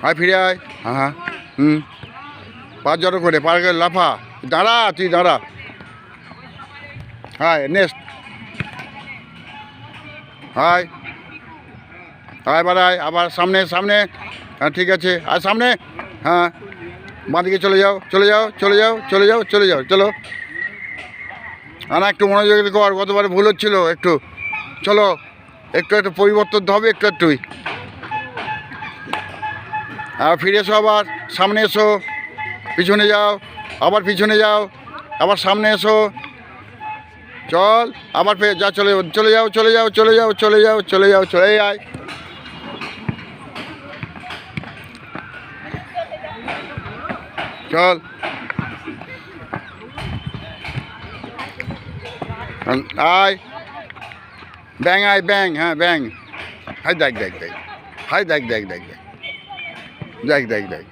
আয় ফিরে আয়। হ্যাঁ হ্যাঁ পা জড়ো করে পা লাফা, দাঁড়া তুই দাঁড়া। হায় নেক্সট, হায় হায় বাড়ায় আবার সামনে সামনে। হ্যাঁ ঠিক আছে, আর সামনে। হ্যাঁ বাঁদিকে চলে যাও চলে যাও চলে যাও চলে যাও চলে যাও, চলো। না একটু মনোযোগ দেখো, আর গতবারে ভুল হচ্ছিলো একটু। চলো একটু একটু পরিবর্তন হবে, একটু একটুই। আর ফিরে এসো, আবার সামনে এসো, পিছনে যাও, আবার পিছনে যাও, আবার সামনে এসো। চল আবার যা চলে চলে যাও চলে যাও চলে যাও চলে যাও চলে যাও চলে আয়। চল আয়, ব্যাং আয় ব্যাং, হ্যাঁ ব্যাং। হাই দেখ দেখ দেখ, হাই দেখ দেখ দেখ দেখ দেখ দেখ দেখ।